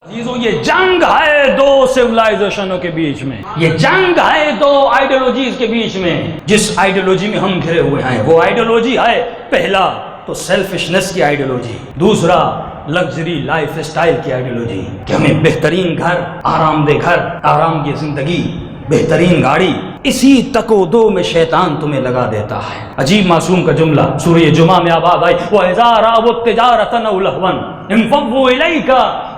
عزیزو یہ جنگ ہے دو سویلائزیشنوں کے بیچ میں، یہ جنگ ہے دو آئیڈیالوجیز کے بیچ میں۔ جس آئیڈیالوجی میں ہم گھرے ہوئے ہیں وہ آئیڈیالوجی ہے پہلا تو سیلفشنس کی آئیڈیالوجی، دوسرا لگژری لائف اسٹائل کی آئیڈیالوجی کہ ہمیں بہترین گھر، آرام دہ گھر، آرام کی زندگی، بہترین گاڑی، اسی تک و دو میں شیطان تمہیں لگا دیتا ہے۔ عجیب معصوم کا جملہ سورہ جمعہ میں آباد آئی، وَإِذَا رَأَوُا التِّجَارَةَ أَوْ لَهْوًا انفضوا إِلَيْكَ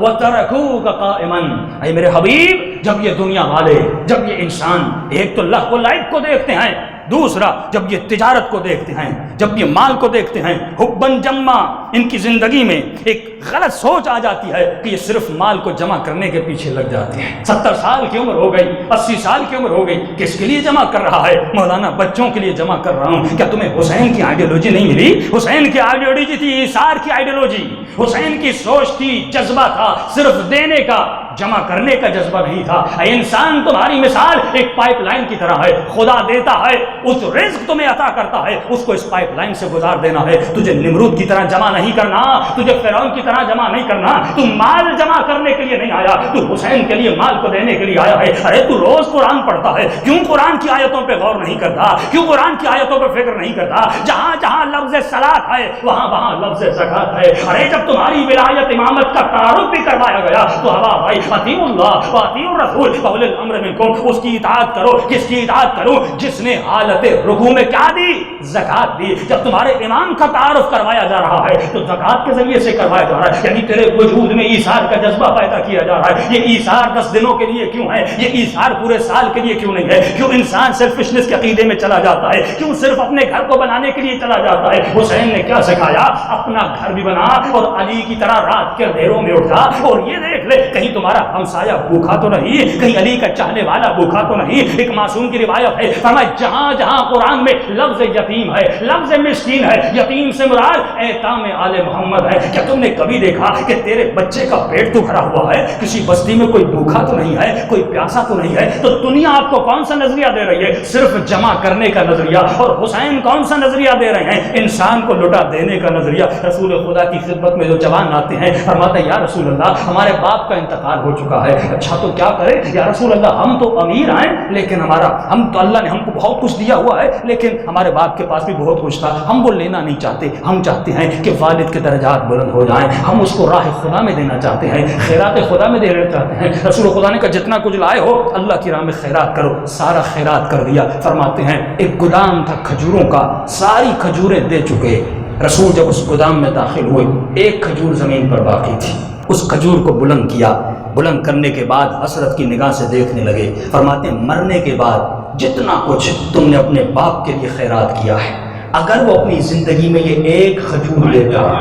وَتَرَكُوكَ قَائِمًا۔ اے میرے حبیب، جب یہ دنیا والے، جب یہ انسان ایک تو لہو و لعب کو دیکھتے ہیں، دوسرا جب یہ تجارت کو دیکھتے ہیں، جب یہ مال کو دیکھتے ہیں، حباً جما، ان کی زندگی میں ایک غلط سوچ آ جاتی ہے کہ یہ صرف مال کو جمع کرنے کے پیچھے لگ جاتے ہیں۔ 70 سال کی عمر ہو گئی، 80 سال کی عمر ہو گئی، کس کے لیے جمع کر رہا ہے؟ مولانا بچوں کے لیے جمع کر رہا ہوں۔ کیا تمہیں حسین کی آئیڈیالوجی نہیں ملی؟ حسین کی آئیڈیالوجی تھی ایثار کی آئیڈیالوجی، حسین کی سوچ تھی، جذبہ تھا صرف دینے کا، جمع کرنے کا جذبہ نہیں تھا۔ اے انسان، تمہاری مثال ایک پائپ لائن کی طرح ہے، خدا دیتا ہے، اس رزق تمہیں عطا کرتا ہے، اس کو اس پائپ لائن سے گزار دینا ہے۔ تجھے نمرود کی طرح جمع نہیں کرنا، تجھے فرعون کی طرح جمع نہیں کرنا۔ تو مال جمع کرنے کے لیے نہیں آیا، تو حسین کے لیے مال کو دینے کے لیے آیا ہے۔ ارے تو روز قرآن پڑھتا ہے، کیوں قرآن کی آیتوں پہ غور نہیں کرتا؟ کیوں قرآن کی آیتوں پہ فکر نہیں کرتا؟ جہاں جہاں لفظ صلاۃ ہے وہاں وہاں لفظ زکات ہے۔ ارے جب تمہاری ولایت امامت کا تعارف بھی کروایا گیا تو ہوا بھائی اطیعوا اللہ واطیعوا الرسول واولی الامر منکم، اس کی اطاعت کرو۔ کس کی اطاعت کرو؟ جس نے حالت رکوع میں کیا دی؟ زکات دی۔ جب تمہارے امام کا تعارف کروایا جا رہا ہے تو زکات کے ذریعے سے کروایا جا رہا ہے، یعنی تیرے وجود میں ایثار کا جذبہ پیدا کیا جا رہا ہے۔ یہ ایثار 10 دنوں کے لیے کیوں ہے؟ یہ ایثار پورے سال کے لیے کیوں نہیں ہے؟ کیوں انسان سیلفشنس کے عقیدے میں چلا جاتا ہے؟ کیوں صرف اپنے گھر کو بنانے کے لیے چلا جاتا ہے؟ حسین نے کیا سکھایا؟ اپنا گھر بھی بنا اور علی کی طرح رات کے اندھیروں میں اٹھا اور یہ دیکھ لے کہیں تمہارا ہمسایہ بھوکا تو نہیں، کہیں علی کا چاہنے والا بھوکا تو نہیں۔ ایک معصوم کی روایت ہے، فرمایا جہاں جہاں قرآن میں لفظ یتیم ہے، لفظ مسکین ہے، یتیم سے مراد ایتام آل محمد ہے۔ کیا تم نے کبھی دیکھا کہ تیرے بچے کا پیٹ تو بھرا ہوا ہے، کسی بستی میں کوئی بھوکا تو نہیں ہے، کوئی پیاسا تو نہیں ہے؟ تو دنیا آپ کو کون سا نظریہ دے رہی ہے؟ صرف جمع کرنے کا نظریہ۔ اور حسین کون سا نظریہ دے رہے ہیں؟ انسان کو لٹا دینے کا نظریہ۔ رسول خدا کی خدمت میں جو جوان آتے ہیں فرماتے ہیں یا رسول اللہ ہمارے باپ کا انتقال ہو چکا ہے، اچھا تو کیا کرے یا رسول اللہ؟ ہم تو امیر ہیں لیکن ہم تو اللہ نے ہم کو بہت کچھ دیا ہوا ہے، لیکن ہمارے باپ کے پاس بھی بہت کچھ تھا، ہم وہ لینا نہیں چاہتے، ہم چاہتے ہیں کہ والد کے درجات بلند ہو جائیں، ہم اس کو راہ خدا میں دینا چاہتے ہیں، خیرات خدا میں دینا چاہتے ہیں۔ رسول خدا نے کہا جتنا کچھ لائے ہو اللہ کی راہ میں خیرات کرو، سارا خیرات کر دیا۔ فرماتے ہیں ایک گودام تھا کھجوروں کا، ساری کھجوریں دے چکے، رسول جب اس گودام میں داخل ہوئے ایک کھجور زمین پر باقی تھی، اس کھجور کو بلند کیا، بلند کرنے کے بعد حسرت کی نگاہ سے دیکھنے لگے۔ فرماتے ہیں مرنے کے بعد جتنا کچھ تم نے اپنے باپ کے لیے خیرات کیا ہے، اگر وہ اپنی زندگی میں یہ ایک کھجور لیتا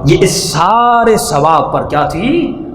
یہ اس سارے ثواب پر کیا تھی؟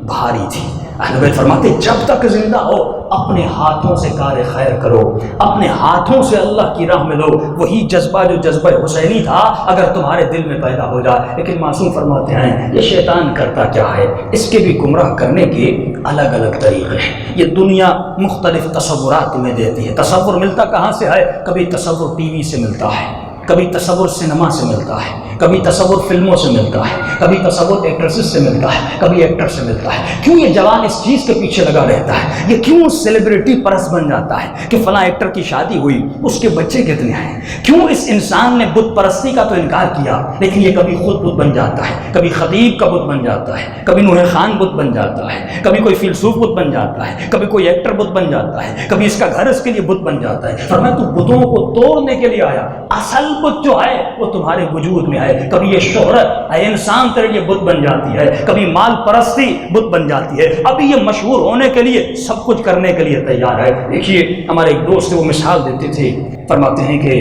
بھاری تھی۔ اہل بیت فرماتے جب تک زندہ ہو اپنے ہاتھوں سے کار خیر کرو، اپنے ہاتھوں سے اللہ کی راہ میں دو۔ وہی جذبہ جو جذبہ حسینی تھا اگر تمہارے دل میں پیدا ہو جائے۔ لیکن معصوم فرماتے ہیں یہ شیطان کرتا کیا ہے؟ اس کے بھی گمراہ کرنے کے الگ الگ طریقے ہیں۔ یہ دنیا مختلف تصورات میں دیتی ہے۔ تصور ملتا کہاں سے ہے؟ کبھی تصور ٹی وی سے ملتا ہے، کبھی تصور سنیما سے ملتا ہے، کبھی تصور فلموں سے ملتا ہے، کبھی تصور ایکٹریسز سے ملتا ہے، کبھی ایکٹر سے ملتا ہے۔ کیوں یہ جوان اس چیز کے پیچھے لگا رہتا ہے؟ یہ کیوں سیلیبریٹی پرست بن جاتا ہے کہ فلاں ایکٹر کی شادی ہوئی، اس کے بچے کتنے ہیں؟ کیوں اس انسان نے بت پرستی کا تو انکار کیا لیکن یہ کبھی خود بت بن جاتا ہے، کبھی خطیب کا بت بن جاتا ہے، کبھی نوح خان بت بن جاتا ہے، کبھی کوئی فیلسوف بت بن جاتا ہے، کبھی کوئی ایکٹر بت بن جاتا ہے، کبھی اس کا گھر اس کے لیے بت بن جاتا ہے۔ فرمایا تو بتوں کو توڑنے کے لیے آیا، اصل بت جو ہے وہ تمہارے وجود میں ہے۔ کبھی یہ شہرت اے انسان تیرے لیے بت بن جاتی ہے، کبھی مال پرستی بت بن جاتی ہے، ابھی یہ مشہور ہونے کے لیے سب کچھ کرنے کے لیے تیار ہے۔ دیکھیے ہمارے ایک دوست وہ مثال دیتے تھے، فرماتے ہیں کہ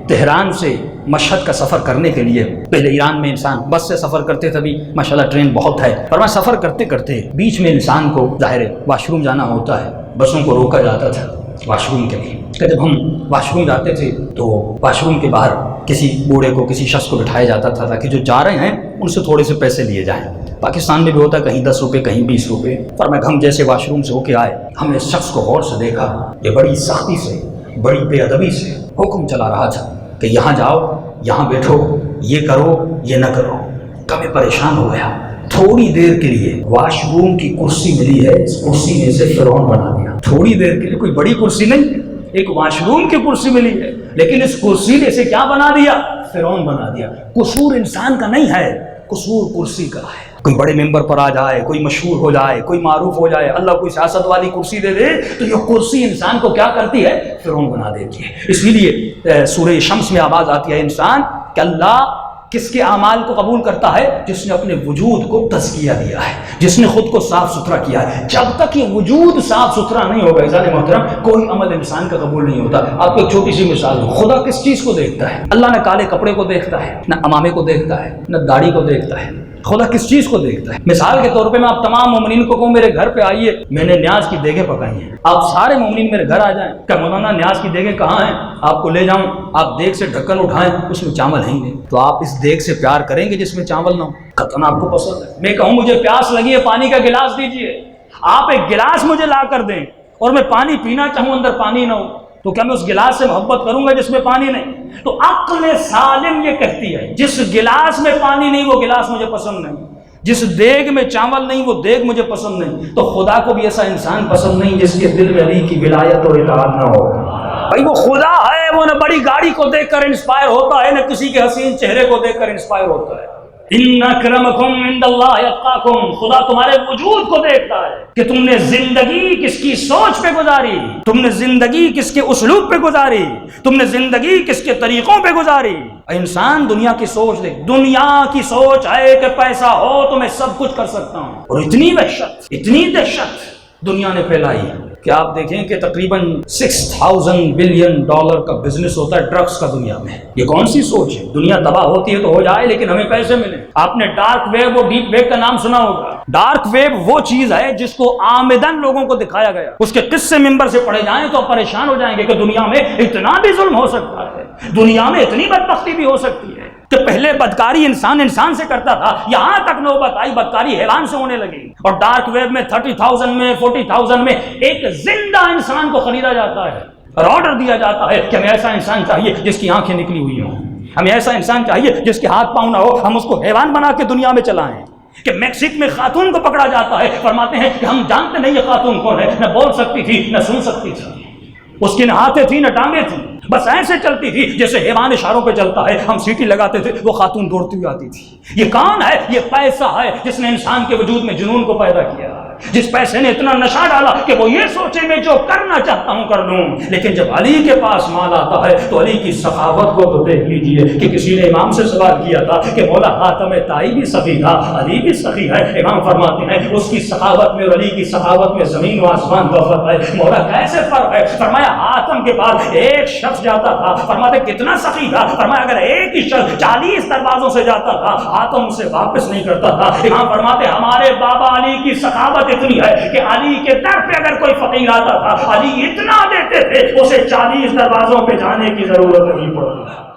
تہران سے مشہد کا سفر کرنے کے لیے پہلے ایران میں انسان بس سے سفر کرتے تھے، ابھی ماشاءاللہ ٹرین بہت ہے، فرمایا سفر کرتے کرتے بیچ میں انسان کو ظاہر ہے واش روم جانا ہوتا ہے، بسوں کو روکا جاتا تھا واش روم کے لیے۔ کہ جب ہم واش روم جاتے تھے تو واش روم کے باہر کسی بوڑھے کو کسی شخص کو بٹھایا جاتا تھا تاکہ جو جا رہے ہیں ان سے تھوڑے سے پیسے لیے جائیں۔ پاکستان میں بھی ہوتا ہے کہیں 10 روپے کہیں 20 روپے۔ فرمایا ہم جیسے واش روم سے ہو کے آئے ہم نے اس شخص کو غور سے دیکھا، یہ بڑی سختی سے بڑی بے ادبی سے حکم چلا رہا تھا کہ یہاں جاؤ، یہاں بیٹھو، یہ کرو، یہ نہ کرو۔ کبھی پریشان ہو گیا، تھوڑی دیر کے لیے واش روم کی کرسی ملی ہے، اس کرسی نے اسے فرعون بنا دیا. تھوڑی دیر کے لیے، کوئی بڑی کرسی نہیں، ایک واش روم کی کرسی ملی ہے، لیکن اس کرسی نے اسے کیا بنا دیا؟ فرعون بنا دیا. قصور انسان کا نہیں ہے، قصور کرسی کا ہے. کوئی بڑے ممبر پر آ جائے، کوئی مشہور ہو جائے، کوئی معروف ہو جائے، اللہ کوئی سیاست والی کرسی دے دے تو یہ کرسی انسان کو کیا کرتی ہے؟ فرعون بنا دیتی ہے. اسی لیے سورہ شمس میں آواز آتی ہے انسان کہ اللہ کس کے اعمال کو قبول کرتا ہے؟ جس نے اپنے وجود کو تزکیہ دیا ہے، جس نے خود کو صاف ستھرا کیا ہے. جب تک یہ وجود صاف ستھرا نہیں ہوگا عزیزان محترم، کوئی عمل انسان کا قبول نہیں ہوتا. آپ کو ایک چھوٹی سی مثال دوں، خدا کس چیز کو دیکھتا ہے؟ اللہ نہ کالے کپڑے کو دیکھتا ہے، نہ امامے کو دیکھتا ہے، نہ داڑھی کو دیکھتا ہے. خدا کس چیز کو دیکھتا ہے؟ مثال کے طور پہ میں آپ تمام مومنین کو کہوں میرے گھر پہ آئیے، میں نے نیاز کی دیگیں پکائی ہیں، آپ سارے مومنین میرے گھر آ جائیں. کہ مولانا نیاز کی دیگیں کہاں ہیں؟ آپ کو لے جاؤں، آپ دیگ سے ڈھکن اٹھائیں، اس میں چاول ہے ہی نہیں، تو آپ اس دیگ سے پیار کریں گے جس میں چاول نہ ہو؟ قطعاً آپ کو پسند ہے. میں کہوں مجھے پیاس لگی ہے، پانی کا گلاس دیجیے، آپ ایک گلاس مجھے لا کر دیں اور میں پانی پینا چاہوں اندر پانی نہ ہو، تو کیا میں اس گلاس سے محبت کروں گا جس میں پانی نہیں؟ تو عقل سالم یہ کہتی ہے جس گلاس میں پانی نہیں وہ گلاس مجھے پسند نہیں، جس دیگ میں چاول نہیں وہ دیگ مجھے پسند نہیں. تو خدا کو بھی ایسا انسان پسند نہیں جس کے دل میں علی کی ولایت اور اطاعت نہ ہو. بھائی وہ خدا ہے، وہ نہ بڑی گاڑی کو دیکھ کر انسپائر ہوتا ہے، نہ کسی کے حسین چہرے کو دیکھ کر انسپائر ہوتا ہے. ان اکرمکم عند اللہ اتقاکم، خدا تمہارے وجود کو دیکھتا ہے کہ تم نے زندگی کس کی سوچ پہ گزاری، تم نے زندگی کس کے اسلوب پہ گزاری، تم نے زندگی کس کے طریقوں پہ گزاری. انسان دنیا کی سوچ دیکھ، دنیا کی سوچ ہے کہ پیسہ ہو تو میں سب کچھ کر سکتا ہوں، اور اتنی دہشت دنیا نے پھیلائی کہ آپ دیکھیں کہ تقریباً $6000 بلین کا بزنس ہوتا ہے ڈرگس کا دنیا میں. یہ کون سی سوچ ہے؟ دنیا تباہ ہوتی ہے تو ہو جائے لیکن ہمیں پیسے ملیں. آپ نے ڈارک ویب اور ڈیپ ویب کا نام سنا ہوگا. ڈارک ویب وہ چیز ہے جس کو آمدن لوگوں کو دکھایا گیا، اس کے قصے ممبر سے پڑھے جائیں تو پریشان ہو جائیں گے کہ دنیا میں اتنا بھی ظلم ہو سکتا ہے، دنیا میں اتنی بدبختی بھی ہو سکتی ہے کہ پہلے بدکاری انسان سے کرتا تھا، یہاں تک نوبت آئی بدکاری حیوان سے ہونے لگی. اور ڈارک ویب میں 30,000 میں 40,000 میں ایک زندہ انسان کو خریدا جاتا ہے اور آرڈر دیا جاتا ہے کہ ہمیں ایسا انسان چاہیے جس کی آنکھیں نکلی ہوئی ہوں، ہمیں ایسا انسان چاہیے جس کے ہاتھ پاؤں نہ ہو، ہم اس کو حیوان بنا کے دنیا میں چلائیں. کہ میکسیک میں خاتون کو پکڑا جاتا ہے، فرماتے ہیں کہ ہم جانتے نہیں یہ خاتون کون ہے، نہ بول سکتی تھی نہ سن سکتی تھی، اس کی نہ ہاتھیں تھی نہ ٹانگیں تھی، بس ایسے چلتی تھی جیسے حیوان اشاروں پہ چلتا ہے. ہم سیٹی لگاتے تھے وہ خاتون دوڑتی ہوئی آتی تھی. یہ کون ہے؟ یہ پیسہ ہے جس نے انسان کے وجود میں جنون کو پیدا کیا، جس پیسے نے اتنا نشہ ڈالا کہ وہ یہ سوچے میں جو کرنا چاہتا ہوں کر لوں. لیکن جب علی کے پاس مال آتا ہے تو علی کی سخاوت کو تو دیکھ لیجئے کہ کسی نے امام سے سوال کیا تھا کہ مولا حاتم طائی بھی سخی تھا، علی بھی سخی ہے. امام فرماتے ہیں اس کی سخاوت میں اور علی کی سخاوت میں زمین و آسمان کا فرق ہے. مولا کیسے فرق ہے؟ فرمایا حاتم کے پاس ایک شخص جاتا تھا، فرماتے کتنا سخی تھا، فرمایا اگر ایک ہی شخص 40 دروازوں سے جاتا تھا حاتم اسے واپس نہیں کرتا تھا. امام فرماتے ہمارے بابا علی کی سخاوت اتنی ہے کہ علی کے در پہ اگر کوئی فقیر آتا تھا علی اتنا دیتے تھے اسے 40 دروازوں پہ جانے کی ضرورت نہیں پڑتی.